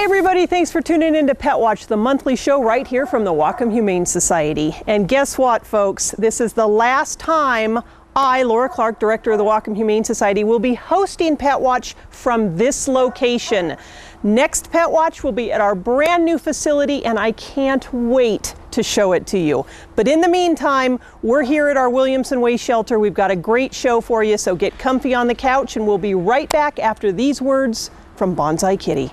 Everybody, thanks for tuning in to Pet Watch, the monthly show right here from the Whatcom Humane Society. And guess what, folks? This is the last time I, Laura Clark, director of the Whatcom Humane Society, will be hosting Pet Watch from this location. Next Pet Watch will be at our brand new facility, and I can't wait to show it to you. But in the meantime, we're here at our Williamson Way shelter. We've got a great show for you, so get comfy on the couch, and we'll be right back after these words from Bonsai Kitty.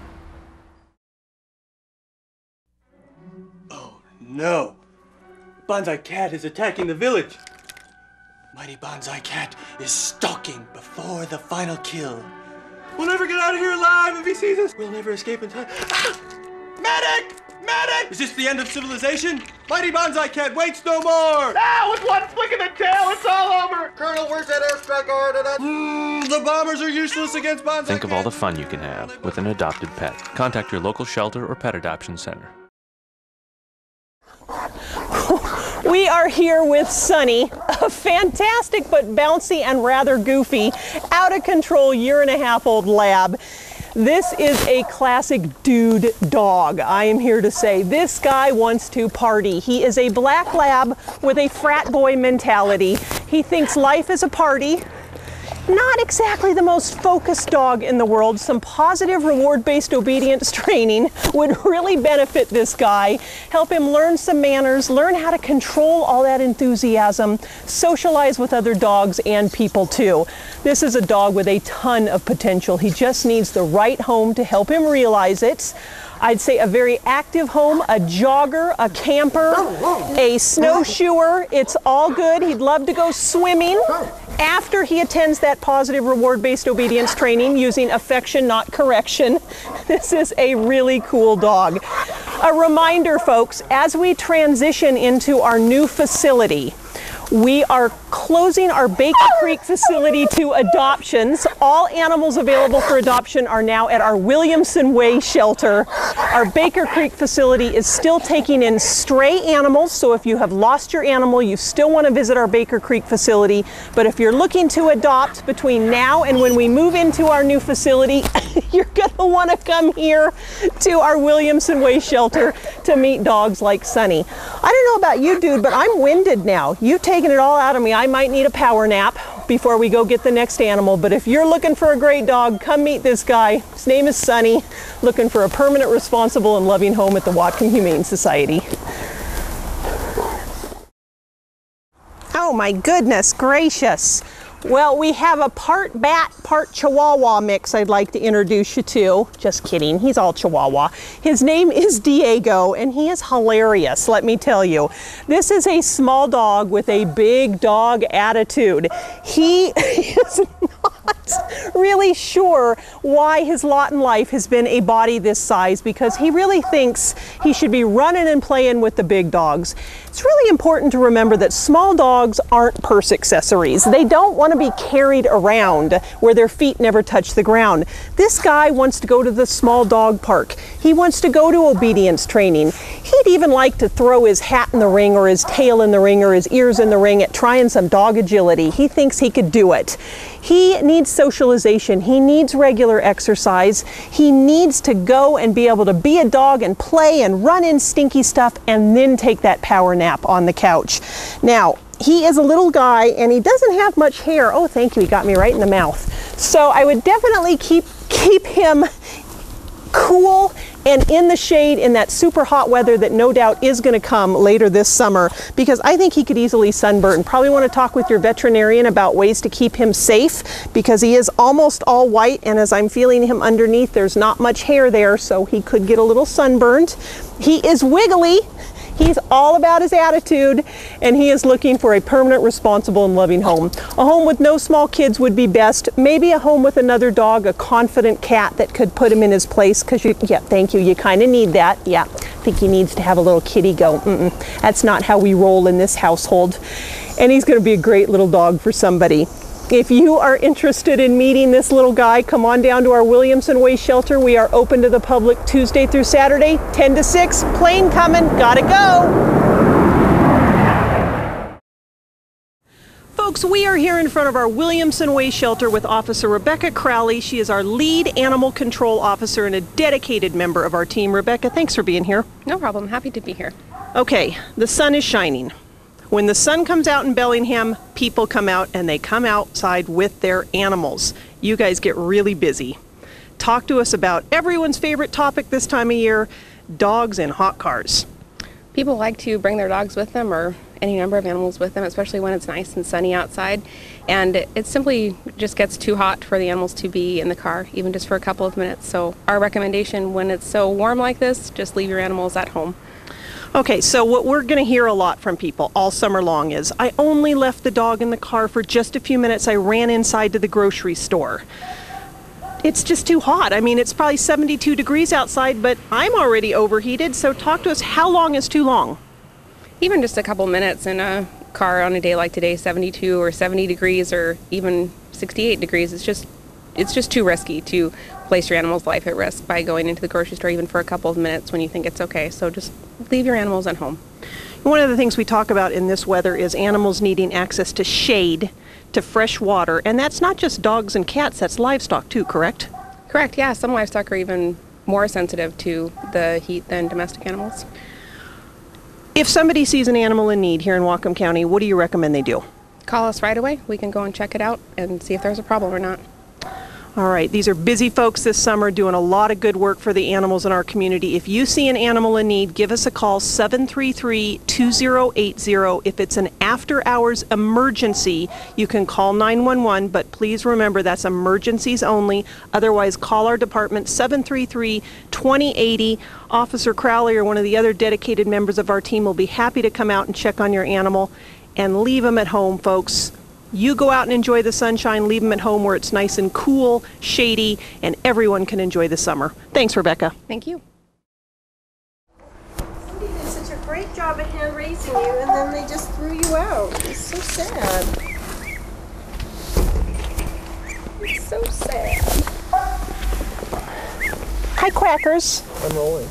No! Bonsai Cat is attacking the village! Mighty Bonsai Cat is stalking before the final kill. We'll never get out of here alive if he sees us! We'll never escape in time. Ah! Medic! Medic! Is this the end of civilization? Mighty Bonsai Cat waits no more! Ah! With one flick of the tail, it's all over! Colonel, where's that airstrike ordinance? The bombers are useless against Bonsai Cat! Think of all the fun you can have with an adopted pet. Contact your local shelter or pet adoption center. We are here with Sunny, a fantastic but bouncy and rather goofy, out of control year-and-a-half-old lab. This is a classic dude dog. I am here to say this guy wants to party. He is a black lab with a frat boy mentality. He thinks life is a party. Not exactly the most focused dog in the world. Some positive reward-based obedience training would really benefit this guy. Help him learn some manners, learn how to control all that enthusiasm, socialize with other dogs and people too. This is a dog with a ton of potential. He just needs the right home to help him realize it. I'd say a very active home, a jogger, a camper, a snowshoer. It's all good. He'd love to go swimming after he attends that positive reward-based obedience training using affection, not correction. This is a really cool dog. A reminder, folks, as we transition into our new facility, we are closing our Baker Creek facility to adoptions. All animals available for adoption are now at our Williamson Way shelter. Our Baker Creek facility is still taking in stray animals, so if you have lost your animal, you still want to visit our Baker Creek facility. But if you're looking to adopt between now and when we move into our new facility, you're going to want to come here to our Williamson Way shelter to meet dogs like Sunny. I don't know about you, dude, but I'm winded now. You've taken it all out of me. I might need a power nap before we go get the next animal, but if you're looking for a great dog, come meet this guy. His name is Sunny, looking for a permanent, responsible, and loving home at the Whatcom Humane Society. Oh my goodness gracious. Well, we have a part bat, part Chihuahua mix I'd like to introduce you to. Just kidding, he's all Chihuahua. His name is Diego, and he is hilarious, let me tell you. This is a small dog with a big dog attitude. He is not really sure why his lot in life has been a body this size, because he really thinks he should be running and playing with the big dogs. It's really important to remember that small dogs aren't purse accessories. They don't want to be carried around where their feet never touch the ground. This guy wants to go to the small dog park. He wants to go to obedience training. He'd even like to throw his hat in the ring or his tail in the ring or his ears in the ring at trying some dog agility. He thinks he could do it. He needs socialization. He needs regular exercise. He needs to go and be able to be a dog and play and run in stinky stuff and then take that power nap on the couch. Now, he is a little guy and he doesn't have much hair. Oh, thank you, he got me right in the mouth. So I would definitely keep him cool and in the shade in that super hot weather that no doubt is going to come later this summer, because I think he could easily sunburn. Probably want to talk with your veterinarian about ways to keep him safe, because he is almost all white, and as I'm feeling him underneath, there's not much hair there, so he could get a little sunburned. He is wiggly. He's all about his attitude, and he is looking for a permanent, responsible, and loving home. A home with no small kids would be best. Maybe a home with another dog, a confident cat that could put him in his place, because yeah, thank you, you kind of need that. Yeah, I think he needs to have a little kitty go. That's not how we roll in this household. And he's going to be a great little dog for somebody. If you are interested in meeting this little guy, come on down to our Williamson Way shelter. We are open to the public Tuesday through Saturday, 10 to 6. Plane coming, gotta go. Folks, we are here in front of our Williamson Way shelter with Officer Rebecca Crowley. She is our lead animal control officer and a dedicated member of our team. Rebecca, thanks for being here. No problem. Happy to be here. Okay, the sun is shining. When the sun comes out in Bellingham, people come out and they come outside with their animals. You guys get really busy. Talk to us about everyone's favorite topic this time of year, dogs and hot cars. People like to bring their dogs with them or any number of animals with them, especially when it's nice and sunny outside. And it simply just gets too hot for the animals to be in the car, even just for a couple of minutes. So our recommendation when it's so warm like this, just leave your animals at home. Okay, so what we're going to hear a lot from people all summer long is, I only left the dog in the car for just a few minutes. I ran inside to the grocery store. It's just too hot. I mean, it's probably 72 degrees outside, but I'm already overheated. So talk to us, how long is too long? Even just a couple minutes in a car on a day like today, 72 or 70 degrees or even 68 degrees, it's just too risky to place your animal's life at risk by going into the grocery store even for a couple of minutes when you think it's okay. So just leave your animals at home. One of the things we talk about in this weather is animals needing access to shade, to fresh water, and that's not just dogs and cats, that's livestock too, correct? Correct, yeah. Some livestock are even more sensitive to the heat than domestic animals. If somebody sees an animal in need here in Whatcom County, what do you recommend they do? Call us right away. We can go and check it out and see if there's a problem or not. All right, these are busy folks this summer doing a lot of good work for the animals in our community. If you see an animal in need, give us a call, 733-2080. If it's an after-hours emergency, you can call 911, but please remember that's emergencies only. Otherwise, call our department, 733-2080. Officer Crowley or one of the other dedicated members of our team will be happy to come out and check on your animal and leave them at home, folks. You go out and enjoy the sunshine, leave them at home where it's nice and cool, shady, and everyone can enjoy the summer. Thanks, Rebecca. Thank you. Somebody did such a great job of hand raising you, and then they just threw you out. It's so sad. It's so sad. Hi, Quackers. I'm rolling.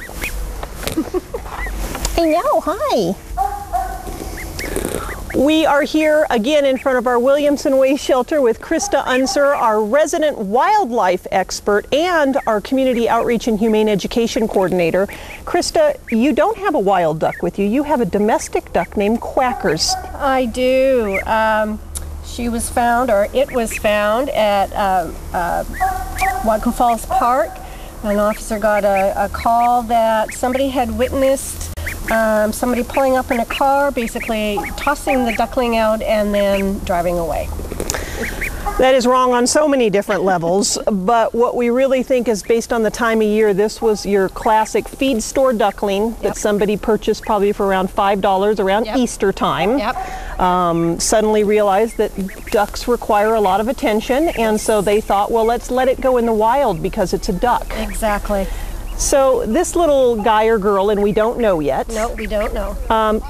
I know, hi. We are here again in front of our Williamson Way shelter with Krista Unser, our resident wildlife expert and our community outreach and humane education coordinator. Krista, you don't have a wild duck with you. You have a domestic duck named Quackers. I do. She was found, or it was found at Whatcom Falls Park. An officer got a call that somebody had witnessed somebody pulling up in a car, basically tossing the duckling out and then driving away. That is wrong on so many different levels, but what we really think is based on the time of year, this was your classic feed store duckling that somebody purchased probably for around $5 around Easter time. Suddenly realized that ducks require a lot of attention, and so they thought, well, let's let it go in the wild because it's a duck. Exactly. So this little guy or girl, and we don't know yet. No, we don't know.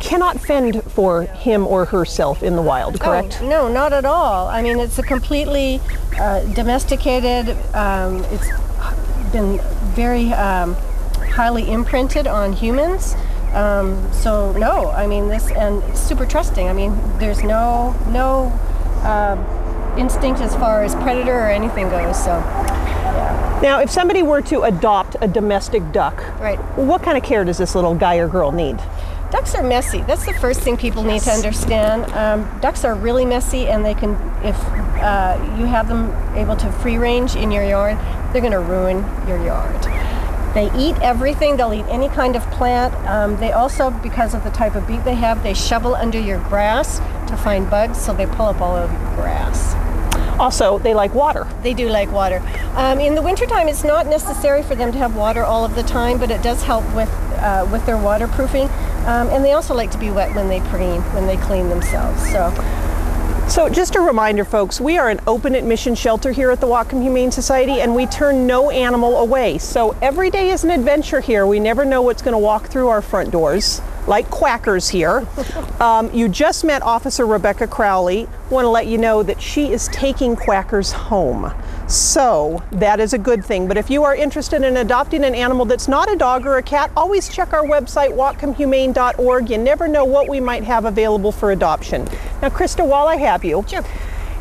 Cannot fend for him or herself in the wild, correct? Oh, no, not at all. I mean, it's a completely domesticated, it's been very highly imprinted on humans. So no, I mean and it's super trusting. I mean, there's no instinct as far as predator or anything goes, so yeah. Now, if somebody were to adopt a domestic duck, what kind of care does this little guy or girl need? Ducks are messy. That's the first thing people need to understand. Ducks are really messy, and they can, if you have them able to free range in your yard, they're going to ruin your yard. They eat everything. They'll eat any kind of plant. They also, because of the type of beak they have, they shovel under your grass to find bugs, so they pull up all of the grass. Also, they like water. They do like water. In the wintertime, it's not necessary for them to have water all of the time, but it does help with their waterproofing. And they also like to be wet when they clean themselves. So just a reminder, folks, we are an open admission shelter here at the Whatcom Humane Society, and we turn no animal away. So every day is an adventure here. We never know what's going to walk through our front doors. like Quackers here. You just met Officer Rebecca Crowley. Want to let you know that she is taking Quackers home. So that is a good thing. But if you are interested in adopting an animal that's not a dog or a cat, always check our website, whatcomhumane.org. You never know what we might have available for adoption. Now, Krista, while I have you, Sure.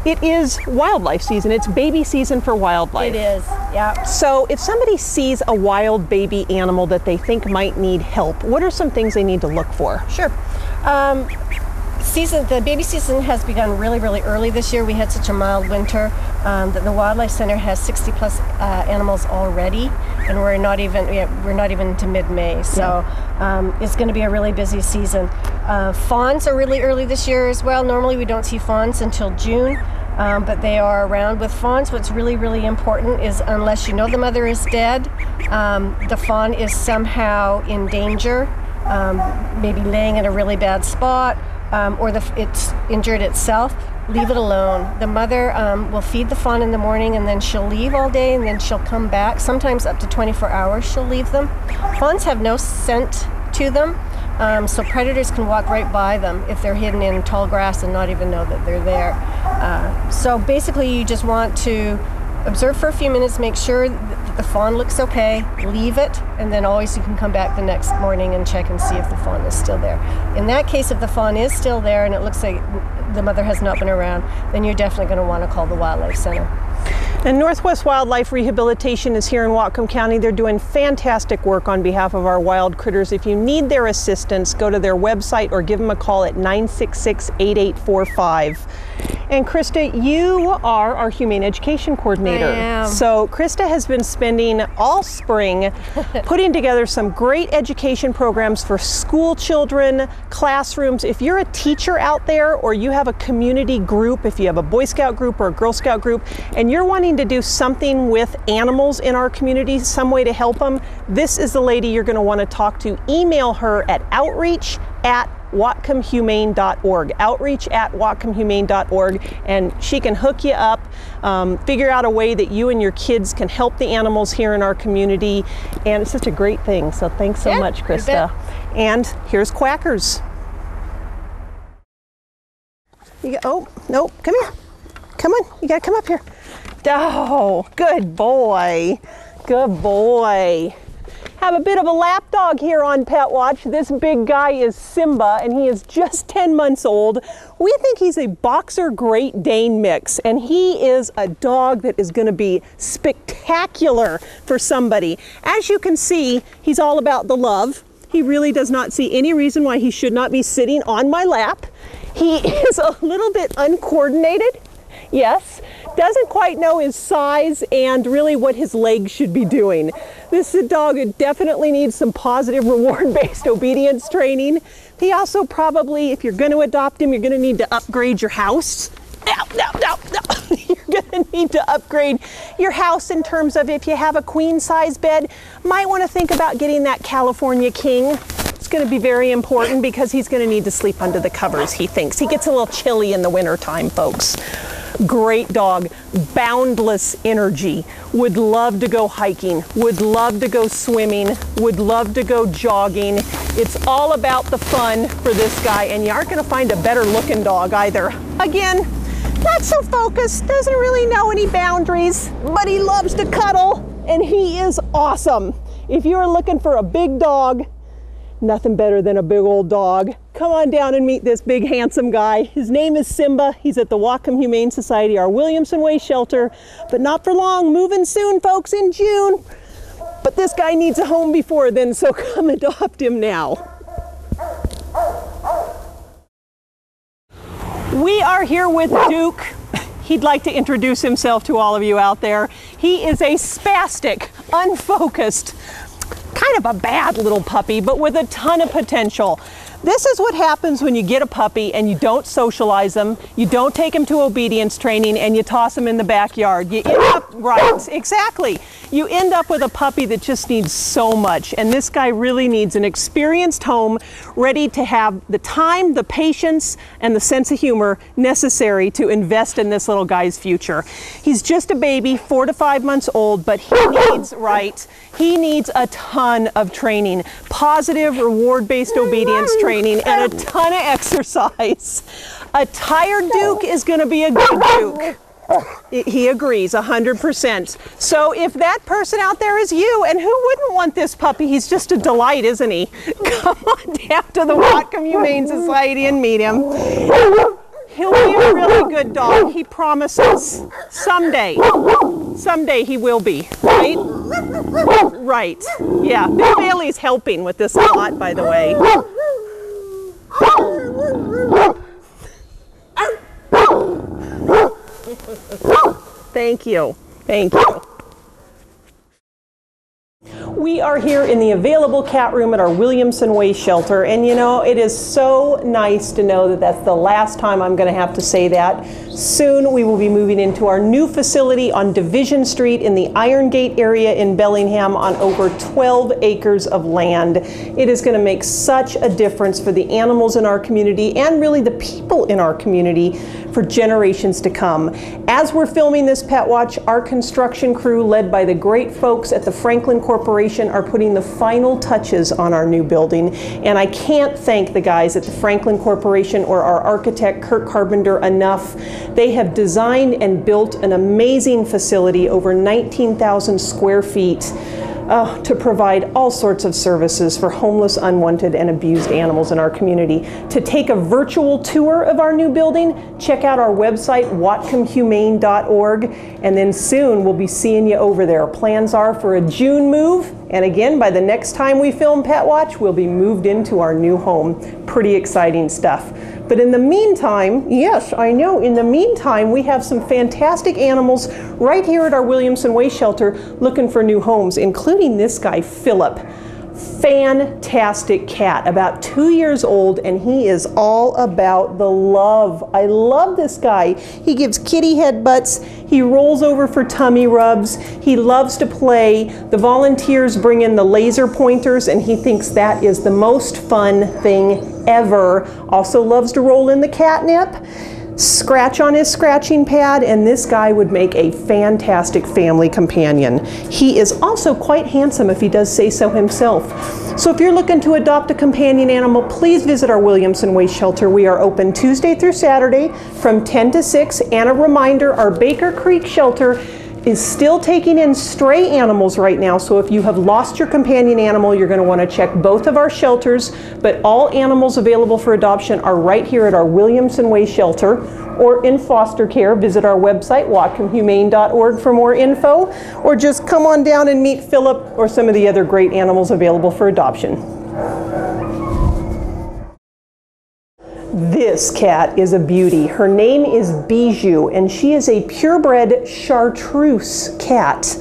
it is wildlife season. It's baby season for wildlife. It is, yeah. So if somebody sees a wild baby animal that they think might need help, what are some things they need to look for? Sure. The baby season has begun really, really early this year. We had such a mild winter that the Wildlife Center has 60 plus animals already, and we're not even to mid-May. So it's going to be a really busy season. Fawns are really early this year as well. Normally we don't see fawns until June. But they are around. With fawns, what's really, really important is, unless you know the mother is dead, the fawn is somehow in danger, maybe laying in a really bad spot, or it's injured itself, leave it alone. The mother will feed the fawn in the morning, and then she'll leave all day, and then she'll come back. Sometimes up to 24 hours she'll leave them. Fawns have no scent to them. So predators can walk right by them if they're hidden in tall grass and not even know that they're there. So basically you just want to observe for a few minutes, make sure that the fawn looks okay, leave it, and then always you can come back the next morning and check and see if the fawn is still there. In that case, if the fawn is still there and it looks like the mother has not been around, then you're definitely going to want to call the Wildlife Center. And Northwest Wildlife Rehabilitation is here in Whatcom County. They're doing fantastic work on behalf of our wild critters. If you need their assistance, go to their website or give them a call at 966-8845. And Krista, you are our Humane Education Coordinator. I am. So Krista has been spending all spring putting together some great education programs for school children, classrooms. If you're a teacher out there, or you have a community group, if you have a Boy Scout group or a Girl Scout group, and you're wanting to do something with animals in our community, some way to help them, this is the lady you're going to want to talk to. Email her at outreach@whatcomhumane.org, outreach@whatcomhumane.org, and she can hook you up, figure out a way that you and your kids can help the animals here in our community, and it's such a great thing. So thanks so much, Krista. And here's Quackers. Oh, no, come here. Come on, you gotta come up here. Oh, good boy. Good boy. Have a bit of a lap dog here on Pet Watch. This big guy is Simba, and he is just 10 months old. We think he's a Boxer Great Dane mix, and he is a dog that is going to be spectacular for somebody. As you can see, he's all about the love. He really does not see any reason why he should not be sitting on my lap. He is a little bit uncoordinated. Yes, doesn't quite know his size and really what his legs should be doing. This is a dog that definitely needs some positive reward-based obedience training. He also probably, if you're going to adopt him, you're going to need to upgrade your house. You're going to need to upgrade your house in terms of, if you have a queen-size bed, might want to think about getting that California King. It's going to be very important because he's going to need to sleep under the covers, he thinks. He gets a little chilly in the wintertime, folks. Great dog, boundless energy, would love to go hiking, would love to go swimming, would love to go jogging. It's all about the fun for this guy, and you aren't going to find a better looking dog either. Again, not so focused, doesn't really know any boundaries, but he loves to cuddle, and he is awesome. If you're looking for a big dog, nothing better than a big old dog. Come on down and meet this big handsome guy. His name is Simba. He's at the Whatcom Humane Society, our Williamson Way shelter, but not for long. Moving soon, folks, in June. But this guy needs a home before then, so come adopt him now. We are here with Duke. He'd like to introduce himself to all of you out there. He is a spastic, unfocused, kind of a bad little puppy, but with a ton of potential. This is what happens when you get a puppy and you don't socialize them, you don't take them to obedience training, and you toss them in the backyard. You end up, right, exactly. You end up with a puppy that just needs so much, and this guy really needs an experienced home ready to have the time, the patience, and the sense of humor necessary to invest in this little guy's future. He's just a baby, 4 to 5 months old, but he needs, right, he needs a ton of training, positive, reward-based obedience training, and a ton of exercise. A tired Duke is going to be a good Duke. He agrees 100%. So if that person out there is you, and who wouldn't want this puppy? He's just a delight, isn't he? Come on down to the Whatcom Humane Society and meet him. He'll be a really good dog. He promises. Someday. Someday he will be. Right? Right. Yeah. Bill Bailey's helping with this a lot, by the way. Thank you. Thank you. We are here in the available cat room at our Williamson Way shelter, and you know, it is so nice to know that that's the last time I'm going to have to say that. Soon we will be moving into our new facility on Division Street in the Iron Gate area in Bellingham on over 12 acres of land. It is going to make such a difference for the animals in our community and really the people in our community for generations to come. As we're filming this Pet Watch, our construction crew, led by the great folks at the Franklin Corporation, are putting the final touches on our new building. And I can't thank the guys at the Franklin Corporation or our architect, Kirk Carpenter, enough. They have designed and built an amazing facility, over 19,000 square feet, to provide all sorts of services for homeless, unwanted, and abused animals in our community. To take a virtual tour of our new building, check out our website, whatcomhumane.org, and then soon we'll be seeing you over there. Plans are for a June move, and again, by the next time we film Pet Watch, we'll be moved into our new home. Pretty exciting stuff. But in the meantime, yes, I know, in the meantime, we have some fantastic animals right here at our Williamson Way shelter looking for new homes, including this guy, Philip. Fantastic cat, about 2 years old, and he is all about the love. I love this guy. He gives kitty headbutts, he rolls over for tummy rubs, he loves to play. The volunteers bring in the laser pointers, and he thinks that is the most fun thing ever. Also loves to roll in the catnip, scratch on his scratching pad, and this guy would make a fantastic family companion. He is also quite handsome, if he does say so himself. So if you're looking to adopt a companion animal, please visit our Williamson Way shelter. We are open Tuesday through Saturday from 10 to 6, and a reminder, our Baker Creek shelter is still taking in stray animals right now, so if you have lost your companion animal, you're going to want to check both of our shelters, but all animals available for adoption are right here at our Williamson Way shelter or in foster care. Visit our website, whatcomhumane.org, for more info, or just come on down and meet Philip or some of the other great animals available for adoption. This cat is a beauty. Her name is Bijou, and she is a purebred chartreuse cat.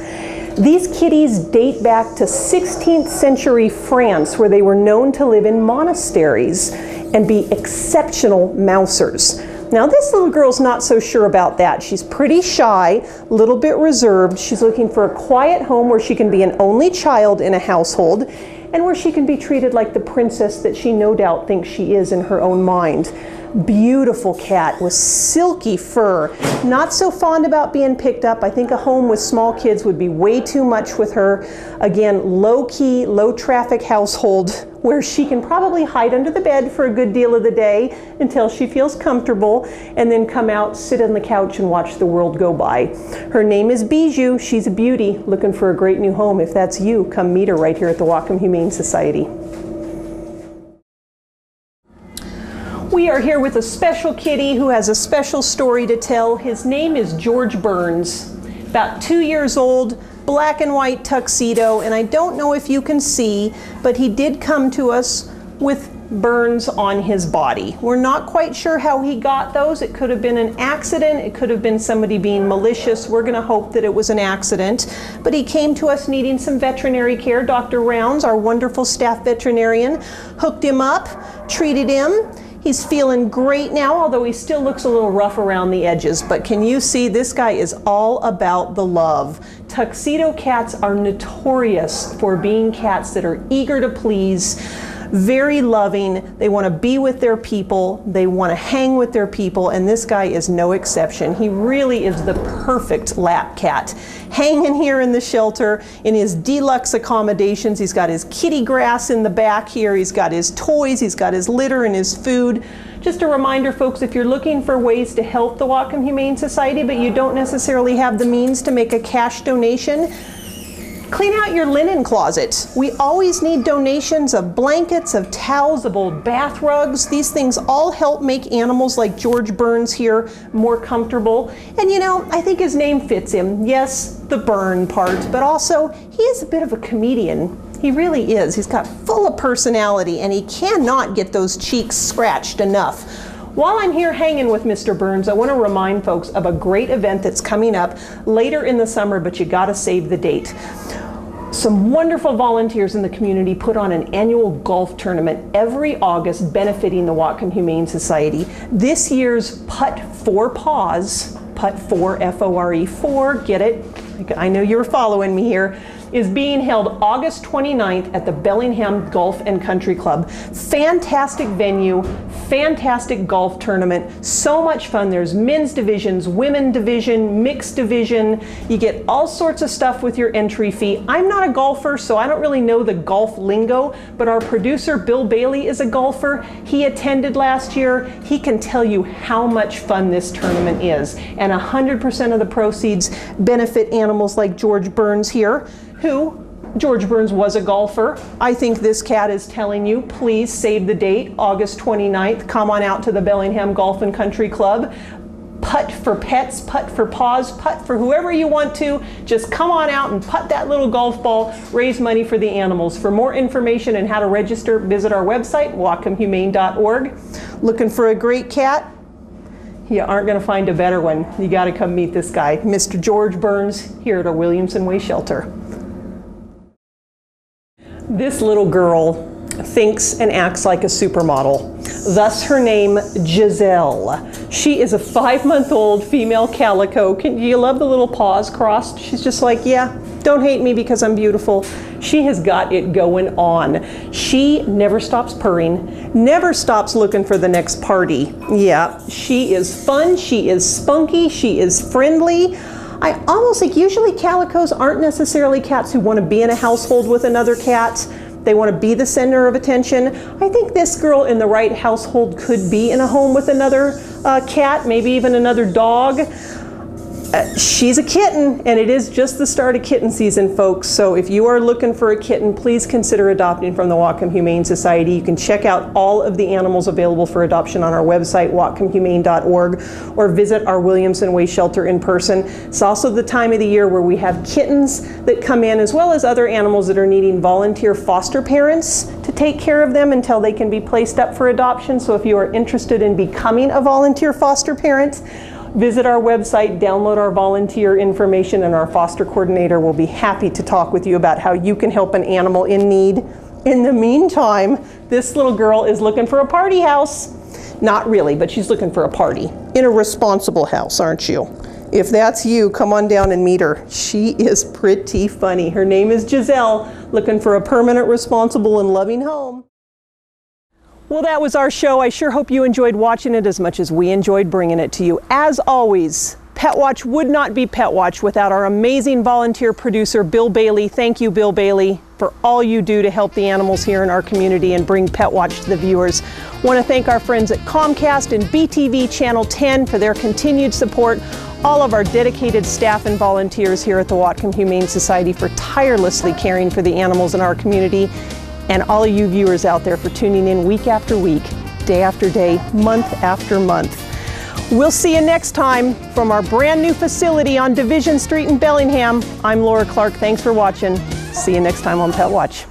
These kitties date back to 16th century France, where they were known to live in monasteries and be exceptional mousers. Now this little girl's not so sure about that. She's pretty shy, a little bit reserved. She's looking for a quiet home where she can be an only child in a household, and where she can be treated like the princess that she no doubt thinks she is in her own mind. Beautiful cat with silky fur. Not so fond about being picked up. I think a home with small kids would be way too much with her. Again, low-key, low-traffic household where she can probably hide under the bed for a good deal of the day until she feels comfortable, and then come out, sit on the couch, and watch the world go by. Her name is Bijou. She's a beauty, looking for a great new home. If that's you, come meet her right here at the Whatcom Humane Society. We are here with a special kitty who has a special story to tell. His name is George Burns, about 2 years old, black and white tuxedo, and I don't know if you can see, but he did come to us with burns on his body. We're not quite sure how he got those. It could have been an accident. It could have been somebody being malicious. We're going to hope that it was an accident. But he came to us needing some veterinary care. Dr. Rounds, our wonderful staff veterinarian, hooked him up, treated him. He's feeling great now, although he still looks a little rough around the edges. But can you see, this guy is all about the love. Tuxedo cats are notorious for being cats that are eager to please, very loving. They want to be with their people. They want to hang with their people, and this guy is no exception. He really is the perfect lap cat. Hanging here in the shelter in his deluxe accommodations. He's got his kitty grass in the back here. He's got his toys. He's got his litter and his food. Just a reminder, folks, if you're looking for ways to help the Whatcom Humane Society, but you don't necessarily have the means to make a cash donation, clean out your linen closet. We always need donations of blankets, of towels, of old bath rugs. These things all help make animals like George Burns here more comfortable. And you know, I think his name fits him. Yes, the burn part, but also he is a bit of a comedian. He really is. He's got full of personality, and he cannot get those cheeks scratched enough. While I'm here hanging with Mr. Burns, I want to remind folks of a great event that's coming up later in the summer, but you got to save the date. Some wonderful volunteers in the community put on an annual golf tournament every August benefiting the Whatcom Humane Society. This year's Putt for Paws, Putt for, F-O-R-E, 4, get it? I know you're following me here, is being held August 29th at the Bellingham Golf and Country Club. Fantastic venue, fantastic golf tournament, so much fun. There's men's divisions, women division, mixed division. You get all sorts of stuff with your entry fee. I'm not a golfer, so I don't really know the golf lingo, but our producer, Bill Bailey, is a golfer. He attended last year. He can tell you how much fun this tournament is. And 100% of the proceeds benefit animals like George Burns here, who, George Burns was a golfer. I think this cat is telling you, please save the date, August 29th. Come on out to the Bellingham Golf and Country Club. Putt for pets, putt for paws, putt for whoever you want to. Just come on out and putt that little golf ball, raise money for the animals. For more information and how to register, visit our website, whatcomhumane.org. Looking for a great cat? You aren't going to find a better one. You got to come meet this guy, Mr. George Burns, here at our Williamson Way shelter. This little girl thinks and acts like a supermodel. Thus her name, Giselle. She is a 5-month-old female calico. Do you love the little paws crossed? She's just like, yeah, don't hate me because I'm beautiful. She has got it going on. She never stops purring, never stops looking for the next party. Yeah, she is fun, she is spunky, she is friendly. I almost think usually calicos aren't necessarily cats who want to be in a household with another cat. They want to be the center of attention. I think this girl in the right household could be in a home with another cat, maybe even another dog. She's a kitten, and it is just the start of kitten season, folks. So if you are looking for a kitten, please consider adopting from the Whatcom Humane Society. You can check out all of the animals available for adoption on our website, whatcomhumane.org, or visit our Williamson Way shelter in person. It's also the time of the year where we have kittens that come in, as well as other animals that are needing volunteer foster parents to take care of them until they can be placed up for adoption. So if you are interested in becoming a volunteer foster parent, visit our website, download our volunteer information, and our foster coordinator will be happy to talk with you about how you can help an animal in need. In the meantime, this little girl is looking for a party house. Not really, but she's looking for a party in a responsible house, aren't you? If that's you, come on down and meet her. She is pretty funny. Her name is Giselle, looking for a permanent, responsible, and loving home. Well, that was our show. I sure hope you enjoyed watching it as much as we enjoyed bringing it to you. As always, PETwatch would not be PETwatch without our amazing volunteer producer, Bill Bailey. Thank you, Bill Bailey, for all you do to help the animals here in our community and bring PETwatch to the viewers. I want to thank our friends at Comcast and BTV Channel 10 for their continued support. All of our dedicated staff and volunteers here at the Whatcom Humane Society for tirelessly caring for the animals in our community. And all of you viewers out there for tuning in week after week, day after day, month after month. We'll see you next time from our brand new facility on Division Street in Bellingham. I'm Laura Clark. Thanks for watching. See you next time on PETwatch.